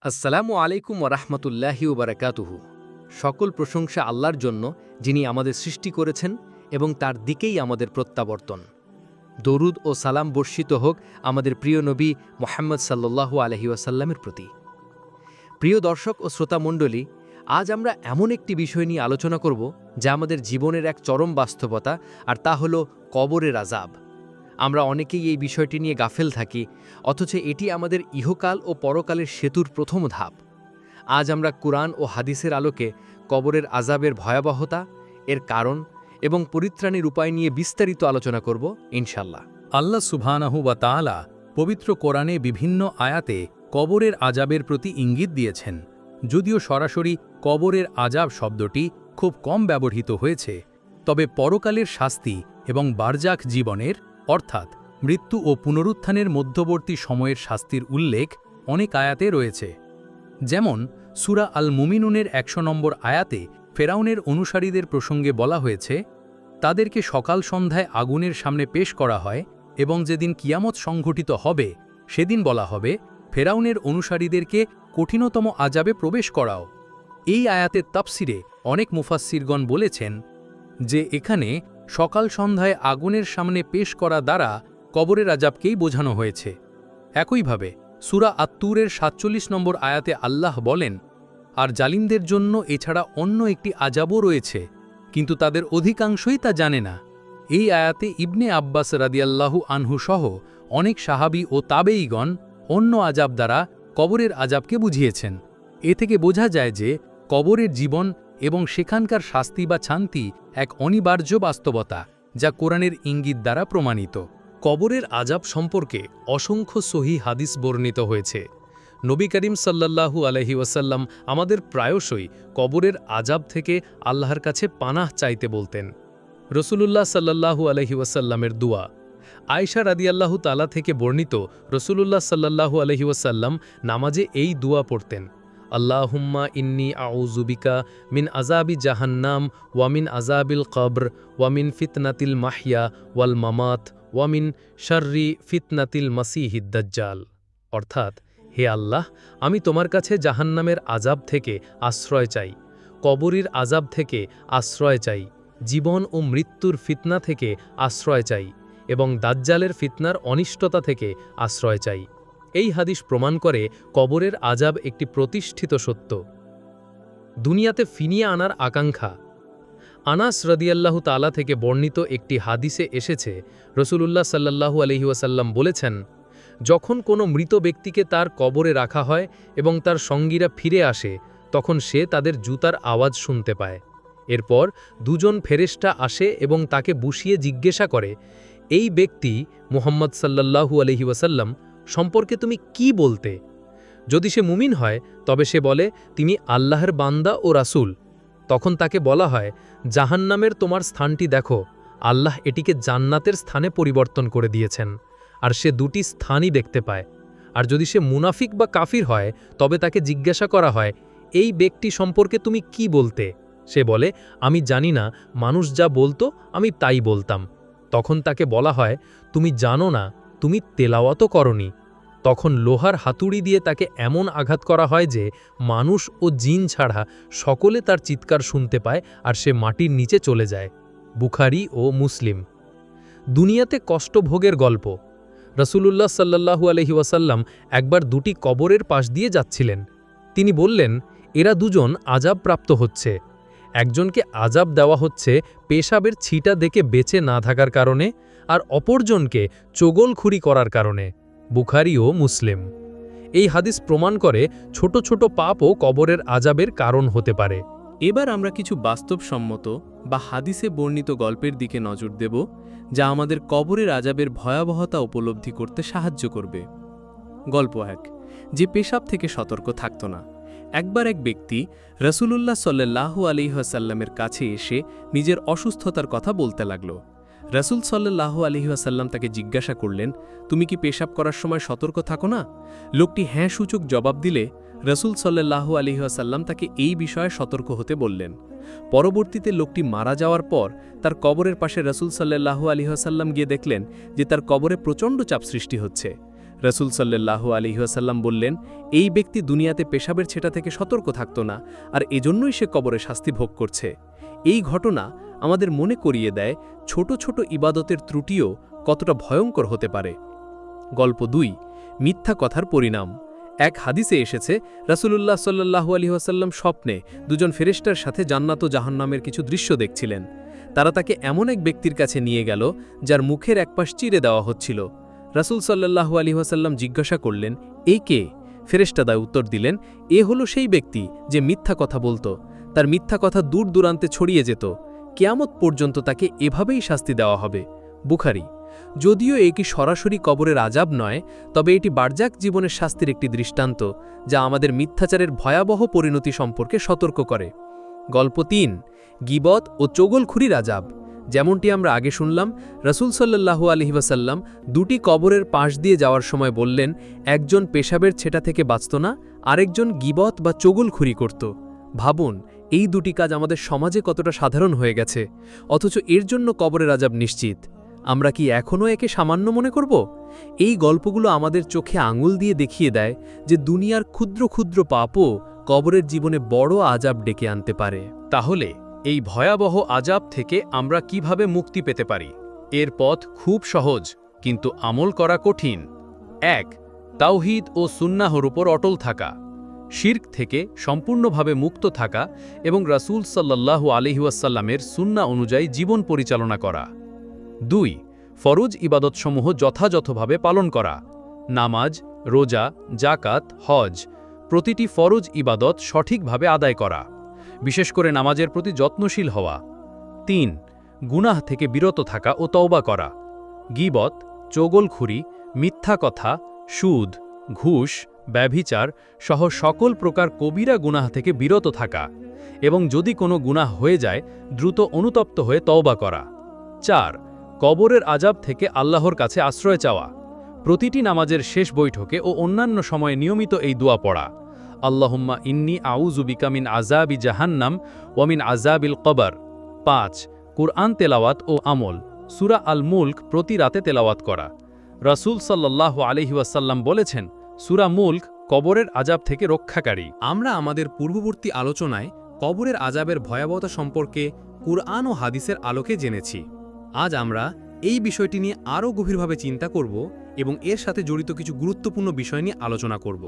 আসসালামু আলাইকুম ওরহমতুল্লাহি ওবরাকাতুহু। সকল প্রশংসা আল্লাহর জন্য, যিনি আমাদের সৃষ্টি করেছেন এবং তার দিকেই আমাদের প্রত্যাবর্তন। দরুদ ও সালাম বর্ষিত হোক আমাদের প্রিয় নবী মোহাম্মদ সাল্লাল্লাহু আলহি ওয়াসাল্লামের প্রতি। প্রিয় দর্শক ও শ্রোতামণ্ডলী, আজ আমরা এমন একটি বিষয় নিয়ে আলোচনা করব যা আমাদের জীবনের এক চরম বাস্তবতা, আর তা হল কবরের আযাব। আমরা অনেকেই এই বিষয়টি নিয়ে গাফেল থাকি, অথচ এটি আমাদের ইহকাল ও পরকালের সেতুর প্রথম ধাপ। আজ আমরা কুরআন ও হাদিসের আলোকে কবরের আযাবের ভয়াবহতা, এর কারণ এবং পরিত্রাণের উপায় নিয়ে বিস্তারিত আলোচনা করব ইনশাল্লাহ। আল্লাহ সুবহানাহু ওয়া তাআলা পবিত্র কোরআনে বিভিন্ন আয়াতে কবরের আযাবের প্রতি ইঙ্গিত দিয়েছেন। যদিও সরাসরি কবরের আযাব শব্দটি খুব কম ব্যবহৃত হয়েছে, তবে পরকালের শাস্তি এবং বারজাখ জীবনের অর্থাৎ মৃত্যু ও পুনরুত্থানের মধ্যবর্তী সময়ের শাস্তির উল্লেখ অনেক আয়াতে রয়েছে। যেমন সূরা আল মুমিনুনের ১০০ নম্বর আয়াতে ফেরাউনের অনুসারীদের প্রসঙ্গে বলা হয়েছে, তাদেরকে সকাল সন্ধ্যায় আগুনের সামনে পেশ করা হয় এবং যেদিন কিয়ামত সংঘটিত হবে সেদিন বলা হবে, ফেরাউনের অনুসারীদেরকে কঠিনতম আযাবে প্রবেশ করাও। এই আয়াতের তাফসিরে অনেক মুফাসসিরগণ বলেছেন যে এখানে সকাল সন্ধ্যায় আগুনের সামনে পেশ করা দ্বারা কবরের আযাবকেই বোঝানো হয়েছে। একইভাবে সূরা আত-তুরের ৪৭ নম্বর আয়াতে আল্লাহ বলেন, আর জালিমদের জন্য এছাড়া অন্য একটি আযাবও রয়েছে, কিন্তু তাদের অধিকাংশই তা জানে না। এই আয়াতে ইবনে আব্বাস রাদিয়াল্লাহু আনহু সহ অনেক সাহাবী ও তাবেঈগণ অন্য আযাব দ্বারা কবরের আযাবকে বুঝিয়েছেন। এ থেকে বোঝা যায় যে কবরের জীবন এবং সেখানকার শাস্তি বা শান্তি এক অনিবার্য বাস্তবতা, যা কোরআনের ইঙ্গিত দ্বারা প্রমাণিত। কবরের আযাব সম্পর্কে অসংখ্য সহিহ হাদিস বর্ণিত হয়েছে। নবী করিম সাল্লাল্লাহু আলাইহি ওয়াসাল্লাম আমাদের প্রায়শই কবরের আযাব থেকে আল্লাহর কাছে পানাহ চাইতে বলতেন। রসুলুল্লাহ সাল্লাল্লাহু আলাইহি ওয়াসাল্লামের দুয়া। আয়েশা রাদিয়াল্লাহু তাআলা থেকে বর্ণিত, রসুলুল্লাহ সাল্লাল্লাহু আলাইহি ওয়াসাল্লাম নামাজে এই দুয়া পড়তেন, আল্লাহুম্মা ইন্নী আউযু বিকা মিন আযাবি জাহান্নাম ওয়া মিন আযাবিল কবর ওয়া মিন ফিতনাতিল মাহইয়া ওয়াল মামাত ওয়া মিন শাররি ফিতনাতিল মাসীহিদ দাজ্জাল। অর্থাৎ, হে আল্লাহ, আমি তোমার কাছে জাহান্নামের আযাব থেকে আশ্রয় চাই, কবরের আযাব থেকে আশ্রয় চাই, জীবন ও মৃত্যুর ফিতনা থেকে আশ্রয় চাই এবং দাজ্জালের ফিতনার অনিষ্টতা থেকে আশ্রয় চাই। এই হাদিস প্রমাণ করে কবরের আযাব একটি প্রতিষ্ঠিত সত্য। দুনিয়াতে ফিনিয়ে আনার আকাঙ্ক্ষা। আনাস রাদিয়াল্লাহু তাআলা থেকে বর্ণিত একটি হাদিসে এসেছে, রসুলুল্লাহ সাল্লাল্লাহু আলাইহি ওয়াসাল্লাম বলেছেন, যখন কোনো মৃত ব্যক্তিকে তার কবরে রাখা হয় এবং তার সঙ্গীরা ফিরে আসে, তখন সে তাদের জুতার আওয়াজ শুনতে পায়। এরপর দুজন ফেরেশতা আসে এবং তাকে বসিয়ে জিজ্ঞাসা করে, এই ব্যক্তি মুহাম্মদ সাল্লাল্লাহু আলাইহি ওয়াসাল্লাম সম্পর্কে তুমি কি বলতে? যদি সে মুমিন হয় তবে সে বলে, তিনি আল্লাহর বান্দা ও রাসূল। তখন তাকে বলা হয়, জাহান্নামের তোমার স্থানটি দেখো, আল্লাহ এটিকে জান্নাতের স্থানে পরিবর্তন করে দিয়েছেন। আর সে দুটি স্থানই দেখতে পায়। আর যদি সে মুনাফিক বা কাফির হয় তবে তাকে জিজ্ঞাসা করা হয়, এই ব্যক্তি সম্পর্কে তুমি কি বলতে? সে বলে, আমি জানি না, মানুষ যা বলতো আমি তাই বলতাম। তখন তাকে বলা হয়, তুমি জানো না, তুমি তেলাওয়াতও করনি। তখন লোহার হাতুড়ি দিয়ে তাকে এমন আঘাত করা হয় যে মানুষ ও জিন ছাড়া সকলে তার চিৎকার শুনতে পায় আর সে মাটির নিচে চলে যায়। বুখারী ও মুসলিম। দুনিয়াতে কষ্টভোগের গল্প। রসুলুল্লাহ সাল্লাল্লাহু আলাইহি ওয়াসাল্লাম একবার দুটি কবরের পাশ দিয়ে যাচ্ছিলেন। তিনি বললেন, এরা দুজন আযাবপ্রাপ্ত হচ্ছে। একজনকে আযাব দেওয়া হচ্ছে পেশাবের ছিটা দেখে বেঁচে না থাকার কারণে, আর অপরজনকে চোগলখুরি করার কারণে। বুখারী ও মুসলিম। এই হাদিস প্রমাণ করে ছোট ছোট পাপও কবরের আযাবের কারণ হতে পারে। এবার আমরা কিছু বাস্তবসম্মত বা হাদিসে বর্ণিত গল্পের দিকে নজর দেব, যা আমাদের কবরের আযাবের ভয়াবহতা উপলব্ধি করতে সাহায্য করবে। গল্প ১, যে পেশাব থেকে সতর্ক থাকত না। একবার এক ব্যক্তি রাসূলুল্লাহ সাল্লাল্লাহু আলাইহি ওয়াসাল্লামের কাছে এসে নিজের অসুস্থতার কথা বলতে লাগল। রাসূল সাল্লাল্লাহু আলাইহি ওয়াসাল্লাম তাকে জিজ্ঞাসা করলেন, তুমি কি পেশাব করার সময় সতর্ক থাকো না? লোকটি হ্যাঁ সূচক জবাব দিলে রাসূল সাল্লাল্লাহু আলাইহি ওয়াসাল্লাম তাকে এই বিষয়ে সতর্ক হতে বললেন। পরবর্তীতে লোকটি মারা যাওয়ার পর তার কবরের পাশে রাসূল সাল্লাল্লাহু আলাইহি ওয়াসাল্লাম গিয়ে দেখলেন যে তার কবরে প্রচণ্ড চাপ সৃষ্টি হচ্ছে। রসুল সাল্লাল্লাহু আলাইহি ওয়াসাল্লাম বললেন, এই ব্যক্তি দুনিয়াতে পেশাবের ছেটা থেকে সতর্ক থাকত না, আর এজন্যই সে কবরে শাস্তি ভোগ করছে। এই ঘটনা আমাদের মনে করিয়ে দেয় ছোট ছোট ইবাদতের ত্রুটিও কতটা ভয়ঙ্কর হতে পারে। গল্প 2, মিথ্যা কথার পরিণাম। এক হাদিসে এসেছে, রাসূলুল্লাহ সাল্লাল্লাহু আলাইহি ওয়াসাল্লাম স্বপ্নে দুজন ফেরেশতার সাথে জান্নাত ও জাহান্নামের কিছু দৃশ্য দেখছিলেন। তারা তাকে এমন এক ব্যক্তির কাছে নিয়ে গেল যার মুখের একপাশ চিরে দেওয়া হচ্ছিল। রাসূল সাল্লাল্লাহু আলাইহি ওয়াসাল্লাম জিজ্ঞাসা করলেন, এই কে? ফেরেশতারা উত্তর দিলেন, এ হলো সেই ব্যক্তি যে মিথ্যা কথা বলতো। তার মিথ্যা কথা দূর দূরান্তে ছড়িয়ে যেত। কিয়ামত পর্যন্ত তাকে এভাবেই শাস্তি দেওয়া হবে। বুখারী। যদিও এটি সরাসরি কবরের আযাব নয়, তবে এটি বারজাক জীবনের শাস্তির একটি দৃষ্টান্ত, যা আমাদের মিথ্যাচারের ভয়াবহ পরিণতি সম্পর্কে সতর্ক করে। গল্প 3, গীবত ও চগলখুরির আযাব। যেমনটি আমরা আগে শুনলাম, রাসূল সাল্লাল্লাহু আলাইহি ওয়াসাল্লাম দুটি কবরের পাশ দিয়ে যাওয়ার সময় বললেন, একজন পেশাবের ছেটা থেকে বাঁচত না, আরেকজন গীবত বা চগলখুরি করত। ভাবুন, এই দুটি কাজ আমাদের সমাজে কতটা সাধারণ হয়ে গেছে, অথচ এর জন্য কবরের আযাব নিশ্চিত। আমরা কি এখনও একে সামান্য মনে করব? এই গল্পগুলো আমাদের চোখে আঙুল দিয়ে দেখিয়ে দেয় যে দুনিয়ার ক্ষুদ্র ক্ষুদ্র পাপও কবরের জীবনে বড় আযাব ডেকে আনতে পারে। তাহলে এই ভয়াবহ আযাব থেকে আমরা কিভাবে মুক্তি পেতে পারি? এর পথ খুব সহজ, কিন্তু আমল করা কঠিন। 1. তাওহীদ ও সুন্নাহর উপর অটল থাকা, শিরক থেকে সম্পূর্ণভাবে মুক্ত থাকা এবং রাসূল সাল্লাল্লাহু আলাইহি ওয়াসাল্লামের সুন্নাহ অনুযায়ী জীবন পরিচালনা করা। 2. ফরজ ইবাদতসমূহ যথাযথভাবে পালন করা, নামাজ, রোজা, জাকাত, হজ, প্রতিটি ফরজ ইবাদত সঠিকভাবে আদায় করা, বিশেষ করে নামাজের প্রতি যত্নশীল হওয়া। 3. গুনাহ থেকে বিরত থাকা ও তওবা করা, গীবত, চগলখুরি, মিথ্যা কথা, সুদ, ঘুষ, ব্যভিচার সহ সকল প্রকার কবিরা গুনাহ থেকে বিরত থাকা এবং যদি কোনো গুনাহ হয়ে যায় দ্রুত অনুতপ্ত হয়ে তওবা করা। 4. কবরের আযাব থেকে আল্লাহর কাছে আশ্রয় চাওয়া, প্রতিটি নামাজের শেষ বৈঠকে ও অন্যান্য সময়ে নিয়মিত এই দোয়া পড়া, আল্লাহুম্মা ইন্নী আউযু বিকা মিন আযাবি জাহান্নাম ওয়া মিন আযাবিল কবর। 5. কুরআন তেলাওয়াত ও আমল, সূরা আল মুলক প্রতি রাতে তেলাওয়াত করা। রাসূল সাল্লাল্লাহু আলাইহি ওয়াসাল্লাম বলেছেন, সূরা মুলক কবরের আযাব থেকে রক্ষাকারী। আমরা আমাদের পূর্ববর্তী আলোচনায় কবরের আযাবের ভয়াবহতা সম্পর্কে কুরআন ও হাদিসের আলোকে জেনেছি। আজ আমরা এই বিষয়টি নিয়ে আরও গভীরভাবে চিন্তা করব এবং এর সাথে জড়িত কিছু গুরুত্বপূর্ণ বিষয় নিয়ে আলোচনা করব।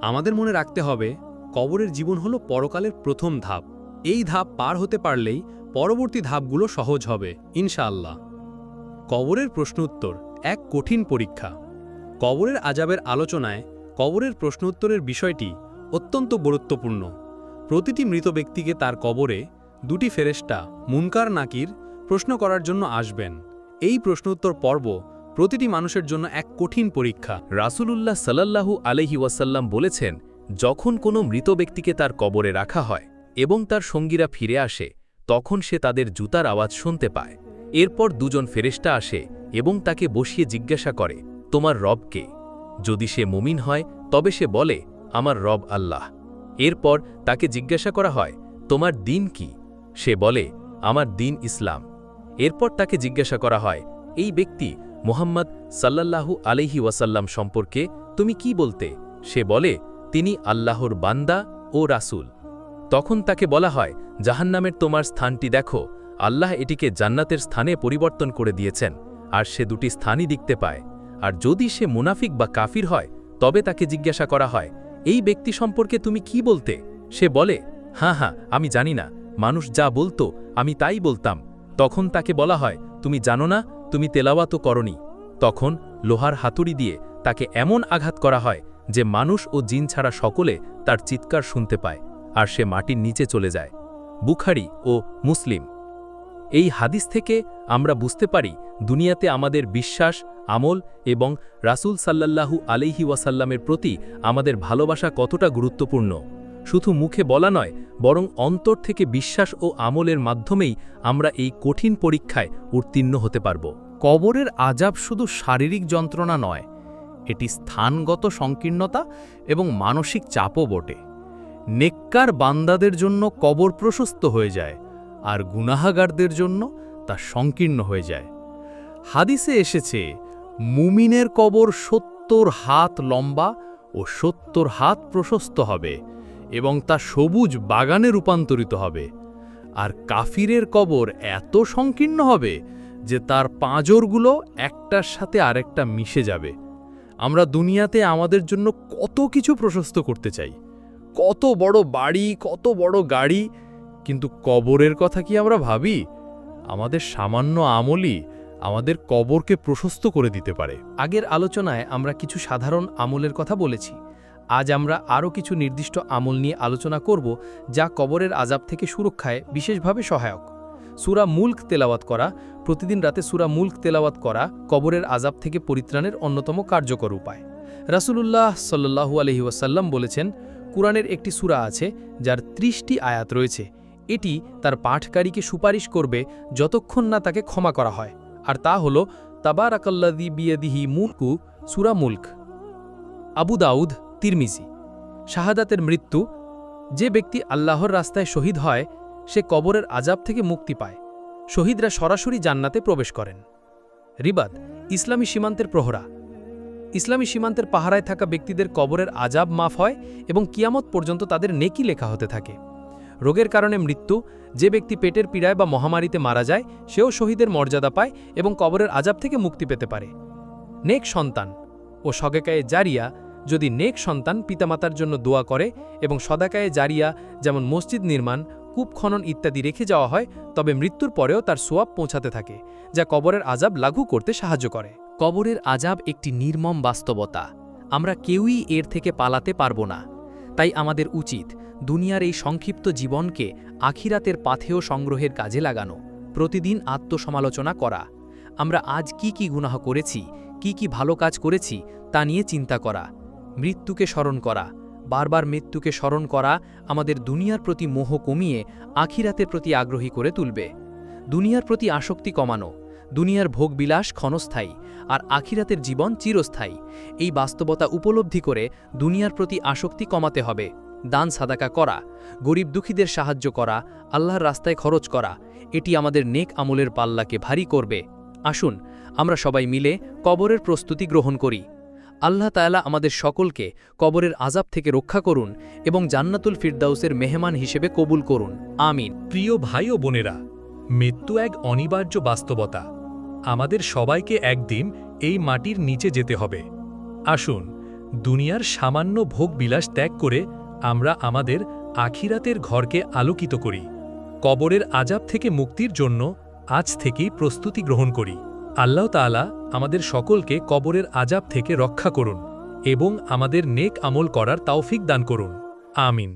আমাদের মনে রাখতে হবে, কবরের জীবন হলো পরকালের প্রথম ধাপ। এই ধাপ পার হতে পারলেই পরবর্তী ধাপগুলো সহজ হবে ইনশাআল্লাহ। কবরের প্রশ্নোত্তর এক কঠিন পরীক্ষা। কবরের আযাবের আলোচনায় কবরের প্রশ্নোত্তরের বিষয়টি অত্যন্ত গুরুত্বপূর্ণ। প্রতিটি মৃত ব্যক্তিকে তার কবরে দুটি ফেরেশতা মুনকার নাকির প্রশ্ন করার জন্য আসবেন। এই প্রশ্নোত্তর পর্ব প্রতিটি মানুষের জন্য এক কঠিন পরীক্ষা। রাসূলুল্লাহ সাল্লাল্লাহু আলাইহি ওয়াসাল্লাম বলেছেন, যখন কোনো মৃত ব্যক্তিকে তার কবরে রাখা হয় এবং তার সঙ্গীরা ফিরে আসে, তখন সে তাদের জুতার আওয়াজ শুনতে পায়। এরপর দুজন ফেরেশতা আসে এবং তাকে বসিয়ে জিজ্ঞাসা করে, তোমার রব কে? যদি সে মুমিন হয় তবে সে বলে, আমার রব আল্লাহ। এরপর তাকে জিজ্ঞাসা করা হয়, তোমার দিন কি? সে বলে, আমার দিন ইসলাম। এরপর তাকে জিজ্ঞাসা করা হয়, এই ব্যক্তি মুহাম্মদ সাল্লাল্লাহু আলাইহি ওয়াসাল্লাম সম্পর্কে তুমি কি বলতে? সে বলে, তিনি আল্লাহর বান্দা ও রাসূল। তখন তাকে বলা হয়, জাহান্নামের তোমার স্থানটি দেখো, আল্লাহ এটিকে জান্নাতের স্থানে পরিবর্তন করে দিয়েছেন, আর সে দুটি স্থানই দেখতে পায়। আর যদি সে মুনাফিক বা কাফির হয় তবে তাকে জিজ্ঞাসা করা হয়, এই ব্যক্তি সম্পর্কে তুমি কি বলতে? সে বলে, হ্যাঁ, আমি জানি না, মানুষ যা বলতো আমি তাই বলতাম। তখন তাকে বলা হয়, তুমি জানো না, তুমি তেলাওয়াতও করনি। তখন লোহার হাতুড়ি দিয়ে তাকে এমন আঘাত করা হয় যে মানুষ ও জিন ছাড়া সকলে তার চিৎকার শুনতে পায়, আর সে মাটির নিচে চলে যায়। বুখারী ও মুসলিম। এই হাদিস থেকে আমরা বুঝতে পারি, দুনিয়াতে আমাদের বিশ্বাস, আমল এবং রাসূল সাল্লাল্লাহু আলাইহি ওয়াসাল্লামের প্রতি আমাদের ভালোবাসা কতটা গুরুত্বপূর্ণ। শুধু মুখে বলা নয়, বরং অন্তর থেকে বিশ্বাস ও আমলের মাধ্যমেই আমরা এই কঠিন পরীক্ষায় উত্তীর্ণ হতে পারব। কবরের আযাব শুধু শারীরিক যন্ত্রণা নয়, এটি স্থানগত সংকীর্ণতা এবং মানসিক চাপও বটে। নেককার বান্দাদের জন্য কবর প্রশস্ত হয়ে যায়, আর গুনাহাগারদের জন্য তা সংকীর্ণ হয়ে যায়। হাদিসে এসেছে, মুমিনের কবর 70 70 হাত লম্বা ও 70 হাত প্রশস্ত হবে এবং তা সবুজ বাগানে রূপান্তরিত হবে। আর কাফিরের কবর এত সংকীর্ণ হবে যে তার পাঁজরগুলো একটার সাথে আরেকটা মিশে যাবে। আমরা দুনিয়াতে আমাদের জন্য কত কিছু প্রশস্ত করতে চাই, কত বড় বাড়ি, কত বড় গাড়ি, কিন্তু কবরের কথা কি আমরা ভাবি? আমাদের সামান্য আমলই আমাদের কবরকে প্রশস্ত করে দিতে পারে। আগের আলোচনায় আমরা কিছু সাধারণ আমলের কথা বলেছি। আজ আমরা আরও কিছু নির্দিষ্ট আমল নিয়ে আলোচনা করব যা কবরের আযাব থেকে সুরক্ষায় বিশেষভাবে সহায়ক। সূরা মুলক তেলাওয়াত করা, প্রতিদিন রাতে সূরা মুলক তেলাওয়াত করা কবরের আযাব থেকে পরিত্রাণের অন্যতম কার্যকর উপায়। রাসূলুল্লাহ সাল্লাল্লাহু আলাইহি ওয়াসাল্লাম বলেছেন, কুরআনের একটি সূরা আছে যার 30টি আয়াত রয়েছে। এটি তার পাঠকারীকে সুপারিশ করবে যতক্ষণ না তাকে ক্ষমা করা হয়, আর তা হল তাবারাকাল্লাযী বিয়াদিহি মুলকু, সূরা মুলক। আবু দাউদ, তিরমিজি। শাহাদাতের মৃত্যু, যে ব্যক্তি আল্লাহর রাস্তায় শহীদ হয় সে কবরের আযাব থেকে মুক্তি পায়। শহীদরা সরাসরি জান্নাতে প্রবেশ করেন। রিবাদ, ইসলামী সীমান্তের প্রহরা। ইসলামী সীমান্তের পাহারায় থাকা ব্যক্তিদের কবরের আযাব মাফ হয় এবং কিয়ামত পর্যন্ত তাদের নেকি লেখা হতে থাকে। রোগের কারণে মৃত্যু, যে ব্যক্তি পেটের পীড়ায় বা মহামারীতে মারা যায় সেও শহীদের মর্যাদা পায় এবং কবরের আযাব থেকে মুক্তি পেতে পারে। নেক সন্তান ও সদকায়ে জারিয়া, যদি নেক সন্তান পিতামাতার জন্য দোয়া করে এবং সদকায়ে জারিয়া যেমন মসজিদ নির্মাণ, কূপ খনন ইত্যাদি রেখে যাওয়া হয়, তবে মৃত্যুর পরেও তার সোয়াব পৌঁছাতে থাকে, যা কবরের আযাব লাঘু করতে সাহায্য করে। কবরের আযাব একটি নির্মম বাস্তবতা। আমরা কেউই এর থেকে পালাতে পারব না। তাই আমাদের উচিত দুনিয়ার এই সংক্ষিপ্ত জীবনকে আখিরাতের পাথেয় সংগ্রহের কাজে লাগানো, প্রতিদিন আত্মসমালোচনা করা। আমরা আজ কি কি গুনাহ করেছি, কি কি ভালো কাজ করেছি তা নিয়ে চিন্তা করা, মৃত্যুকে স্মরণ করা। বারবার মৃত্যুকে স্মরণ করা আমাদের দুনিয়ার প্রতি মোহ কমিয়ে আখিরাতের প্রতি আগ্রহী করে তুলবে। দুনিয়ার প্রতি আসক্তি কমানো, দুনিয়ার ভোগবিলাস ক্ষণস্থায়ী আর আখিরাতের জীবন চিরস্থায়ী। এই বাস্তবতা উপলব্ধি করে দুনিয়ার প্রতি আসক্তি কমাতে হবে। দান সাদাকা করা, গরিব দুঃখীদের সাহায্য করা, আল্লাহর রাস্তায় খরচ করা, এটি আমাদের নেক আমলের পাল্লাকে ভারী করবে। আসুন আমরা সবাই মিলে কবরের প্রস্তুতি গ্রহণ করি। আল্লাহ তাআলা আমাদের সকলকে কবরের আযাব থেকে রক্ষা করুন এবং জান্নাতুল ফিরদাউসের মেহমান হিসেবে কবুল করুন। আমিন। প্রিয় ভাই ও বোনেরা, মৃত্যু এক অনিবার্য বাস্তবতা। আমাদের সবাইকে একদিন এই মাটির নিচে যেতে হবে। আসুন দুনিয়ার সামান্য ভোগবিলাস ত্যাগ করে আমরা আমাদের আখিরাতের ঘরকে আলোকিত করি। কবরের আযাব থেকে মুক্তির জন্য আজ থেকেই প্রস্তুতি গ্রহণ করি। আল্লাহ তাআলা আমাদের সকলকে কবরের আযাব থেকে রক্ষা করুন এবং আমাদের নেক আমল করার তৌফিক দান করুন। আমিন।